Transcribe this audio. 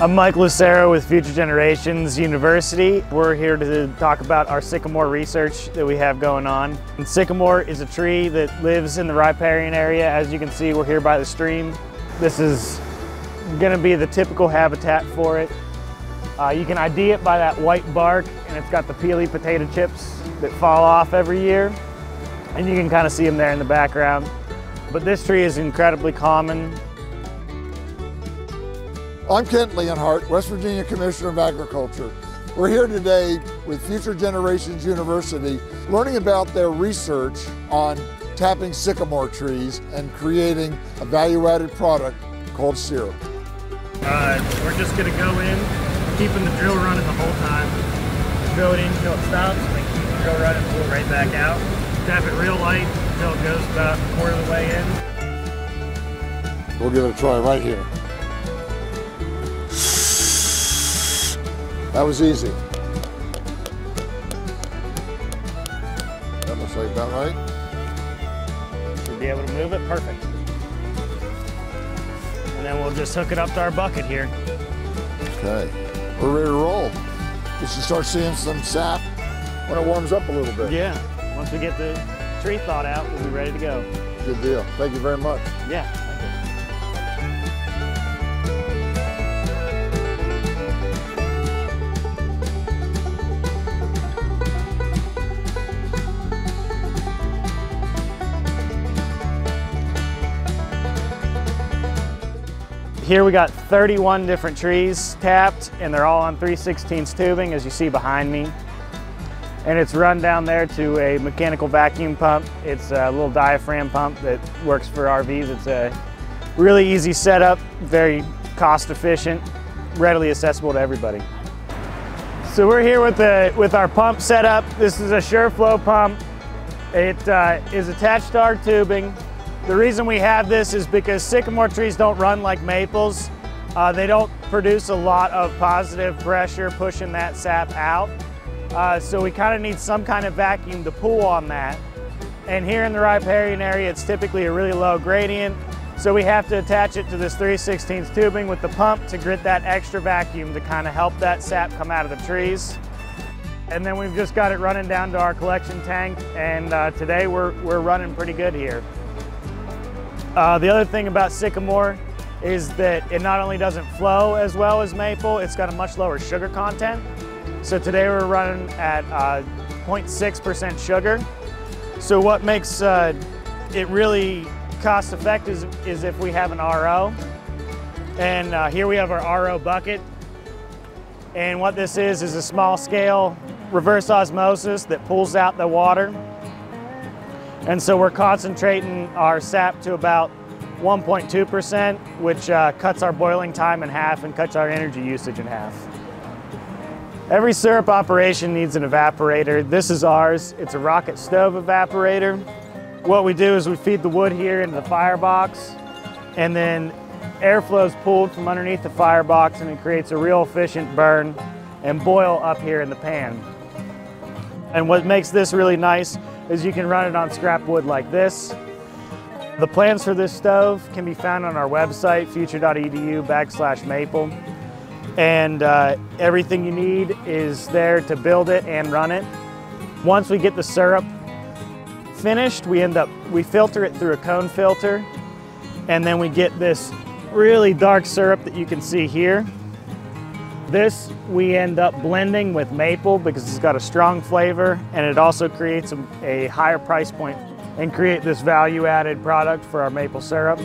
I'm Mike Lucero with Future Generations University. We're here to talk about our sycamore research that we have going on. And sycamore is a tree that lives in the riparian area. As you can see, we're here by the stream. This is going to be the typical habitat for it. You can ID it by that white bark, and it's got the peely potato chips that fall off every year. And you can kind of see them there in the background. But this tree is incredibly common. I'm Kent Leonhardt, West Virginia Commissioner of Agriculture. We're here today with Future Generations University, learning about their research on tapping sycamore trees and creating a value-added product called syrup. We're just going to go in, keeping the drill running the whole time. Drill it in until it stops, and then keep the drill running, pull it right back out. Tap it real light until it goes about a quarter of the way in. We'll give it a try right here. That was easy. That looks like about right. Should be able to move it, perfect. And then we'll just hook it up to our bucket here. Okay, we're ready to roll. We should start seeing some sap when it warms up a little bit. Yeah, once we get the tree thawed out, we'll be ready to go. Good deal. Thank you very much. Yeah, thank you. Here we got 31 different trees tapped, and they're all on 3/16 tubing, as you see behind me. And it's run down there to a mechanical vacuum pump. It's a little diaphragm pump that works for RVs. It's a really easy setup, very cost efficient, readily accessible to everybody. So we're here with our pump setup. This is a SureFlow pump. It is attached to our tubing. The reason we have this is because sycamore trees don't run like maples. They don't produce a lot of positive pressure pushing that sap out. So we kind of need some kind of vacuum to pull on that. And here in the riparian area, it's typically a really low gradient. So we have to attach it to this 3/16 tubing with the pump to get that extra vacuum to kind of help that sap come out of the trees. And then we've just got it running down to our collection tank. And today we're running pretty good here. The other thing about sycamore is that it not only doesn't flow as well as maple, it's got a much lower sugar content. So today we're running at 0.6% sugar. So what makes it really cost effective is if we have an RO. And here we have our RO bucket. And what this is a small scale reverse osmosis that pulls out the water. And so we're concentrating our sap to about 1.2%, which cuts our boiling time in half and cuts our energy usage in half. Every syrup operation needs an evaporator. This is ours. It's a rocket stove evaporator. What we do is we feed the wood here into the firebox, and then airflow is pulled from underneath the firebox, and it creates a real efficient burn and boil up here in the pan. And what makes this really nice is you can run it on scrap wood like this. The plans for this stove can be found on our website, future.edu/maple. And everything you need is there to build it and run it. Once we get the syrup finished, we filter it through a cone filter, and then we get this really dark syrup that you can see here. This we end up blending with maple because it's got a strong flavor, and it also creates a higher price point and create this value-added product for our maple syrup.